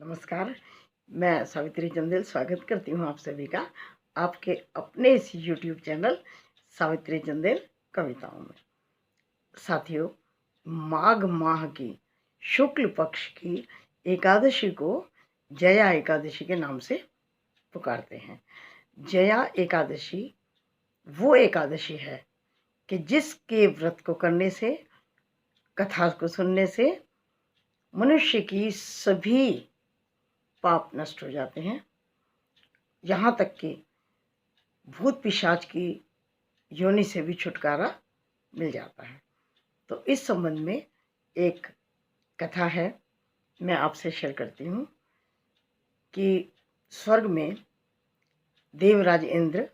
नमस्कार। मैं सावित्री चंदेल स्वागत करती हूँ आप सभी का आपके अपने इस यूट्यूब चैनल सावित्री चंदेल कविताओं में। साथियों, माघ माह की शुक्ल पक्ष की एकादशी को जया एकादशी के नाम से पुकारते हैं। जया एकादशी वो एकादशी है कि जिसके व्रत को करने से, कथा को सुनने से मनुष्य की सभी पाप नष्ट हो जाते हैं, यहाँ तक कि भूत पिशाच की योनि से भी छुटकारा मिल जाता है। तो इस संबंध में एक कथा है, मैं आपसे शेयर करती हूँ कि स्वर्ग में देवराज इंद्र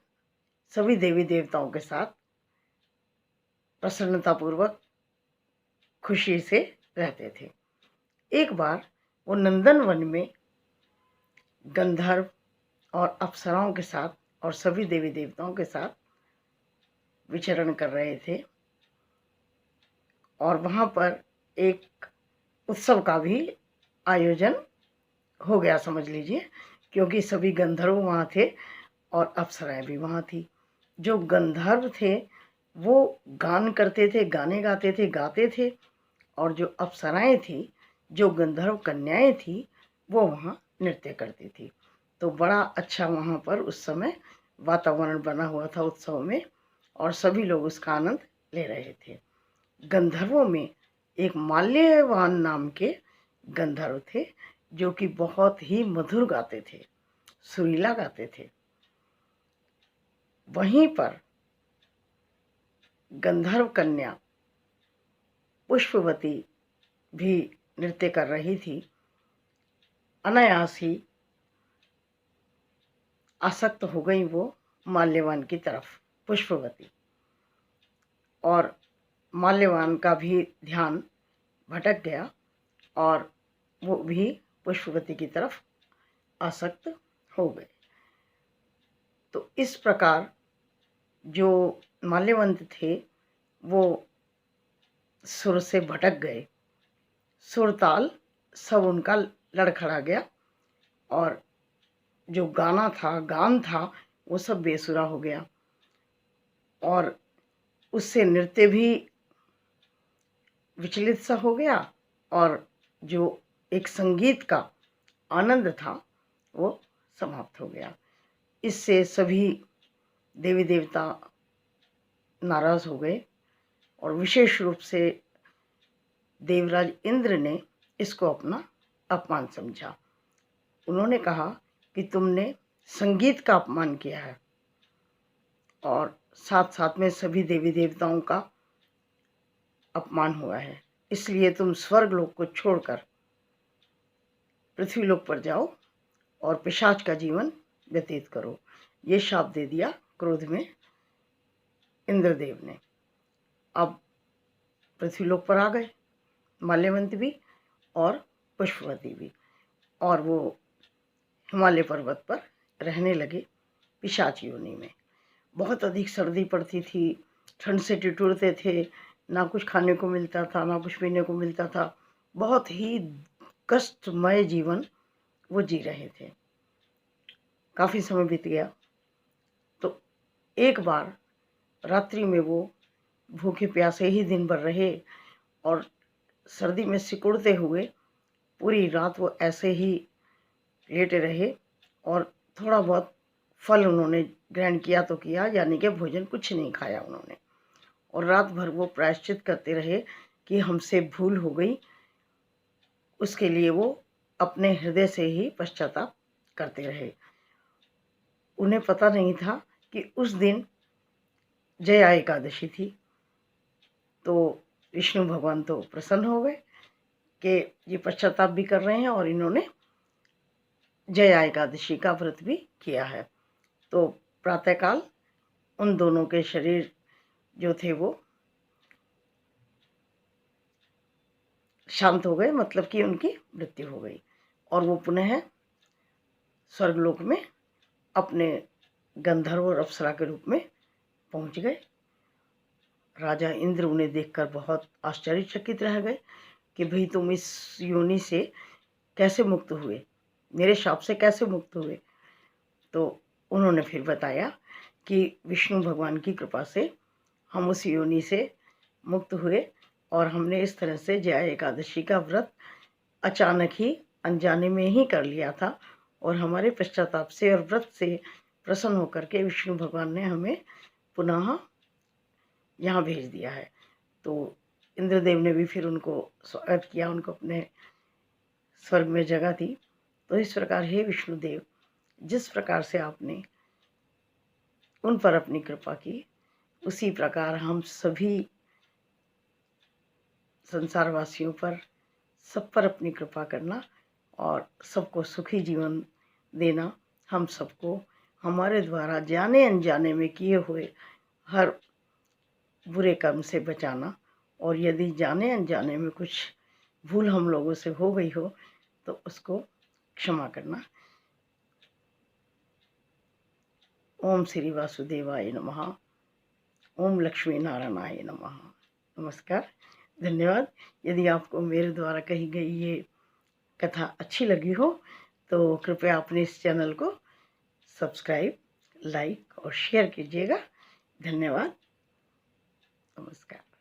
सभी देवी देवताओं के साथ प्रसन्नतापूर्वक खुशी से रहते थे। एक बार वो नंदन वन में गंधर्व और अप्सराओं के साथ और सभी देवी देवताओं के साथ विचरण कर रहे थे और वहाँ पर एक उत्सव का भी आयोजन हो गया, समझ लीजिए, क्योंकि सभी गंधर्व वहाँ थे और अप्सराएं भी वहाँ थी। जो गंधर्व थे वो गान करते थे, गाने गाते थे, गाते थे, और जो अप्सराएं थी, जो गंधर्व कन्याएं थी, वो वहाँ नृत्य करती थी। तो बड़ा अच्छा वहाँ पर उस समय वातावरण बना हुआ था उत्सव में और सभी लोग उसका आनंद ले रहे थे। गंधर्वों में एक माल्यवान नाम के गंधर्व थे जो कि बहुत ही मधुर गाते थे, सुरीला गाते थे। वहीं पर गंधर्व कन्या पुष्पवती भी नृत्य कर रही थी। अनायास ही आसक्त हो गई वो माल्यवान की तरफ, पुष्पवती, और माल्यवान का भी ध्यान भटक गया और वो भी पुष्पवती की तरफ आसक्त हो गए। तो इस प्रकार जो माल्यवंत थे वो सुर से भटक गए, सुरताल सब उनका लड़खड़ा गया और जो गाना था, गान था, वो सब बेसुरा हो गया और उससे नृत्य भी विचलित सा हो गया और जो एक संगीत का आनंद था वो समाप्त हो गया। इससे सभी देवी देवता नाराज हो गए और विशेष रूप से देवराज इंद्र ने इसको अपना अपमान समझा। उन्होंने कहा कि तुमने संगीत का अपमान किया है और साथ साथ में सभी देवी देवताओं का अपमान हुआ है, इसलिए तुम स्वर्गलोक को छोड़कर पृथ्वीलोक पर जाओ और पिशाच का जीवन व्यतीत करो। ये शाप दे दिया क्रोध में इंद्रदेव ने। अब पृथ्वीलोक पर आ गए माल्यवंत भी और पुष्पवती भी, और वो हिमालय पर्वत पर रहने लगे पिशाच योनि में। बहुत अधिक सर्दी पड़ती थी, ठंड से ठिठुरते थे, ना कुछ खाने को मिलता था, ना कुछ पीने को मिलता था। बहुत ही कष्टमय जीवन वो जी रहे थे। काफ़ी समय बीत गया तो एक बार रात्रि में वो भूखे प्यासे ही दिन भर रहे और सर्दी में सिकुड़ते हुए पूरी रात वो ऐसे ही लेटे रहे और थोड़ा बहुत फल उन्होंने ग्रहण किया तो किया, यानी कि भोजन कुछ नहीं खाया उन्होंने, और रात भर वो प्रायश्चित करते रहे कि हमसे भूल हो गई। उसके लिए वो अपने हृदय से ही पश्चाताप करते रहे। उन्हें पता नहीं था कि उस दिन जया एकादशी थी। तो विष्णु भगवान तो प्रसन्न हो गए कि ये पश्चाताप भी कर रहे हैं और इन्होंने जया एकादशी का व्रत भी किया है। तो प्रातःकाल उन दोनों के शरीर जो थे वो शांत हो गए, मतलब कि उनकी मृत्यु हो गई और वो पुनः स्वर्गलोक में अपने गंधर्व और अप्सरा के रूप में पहुंच गए। राजा इंद्र उन्हें देखकर बहुत आश्चर्यचकित रह गए कि भाई तुम इस योनि से कैसे मुक्त हुए, मेरे शाप से कैसे मुक्त हुए? तो उन्होंने फिर बताया कि विष्णु भगवान की कृपा से हम उस योनि से मुक्त हुए और हमने इस तरह से जया एकादशी का व्रत अचानक ही अनजाने में ही कर लिया था और हमारे पश्चाताप से और व्रत से प्रसन्न होकर के विष्णु भगवान ने हमें पुनः यहाँ भेज दिया है। तो इंद्रदेव ने भी फिर उनको स्वागत किया, उनको अपने स्वर्ग में जगह दी। तो इस प्रकार हे विष्णुदेव, जिस प्रकार से आपने उन पर अपनी कृपा की, उसी प्रकार हम सभी संसारवासियों पर, सब पर अपनी कृपा करना और सबको सुखी जीवन देना। हम सबको हमारे द्वारा जाने अनजाने में किए हुए हर बुरे कर्म से बचाना और यदि जाने अनजाने में कुछ भूल हम लोगों से हो गई हो तो उसको क्षमा करना। ओम श्री वासुदेवाय नमः। ओम लक्ष्मी नारायणाय नमः। नमस्कार, धन्यवाद। यदि आपको मेरे द्वारा कही गई ये कथा अच्छी लगी हो तो कृपया अपने इस चैनल को सब्सक्राइब, लाइक और शेयर कीजिएगा। धन्यवाद, नमस्कार।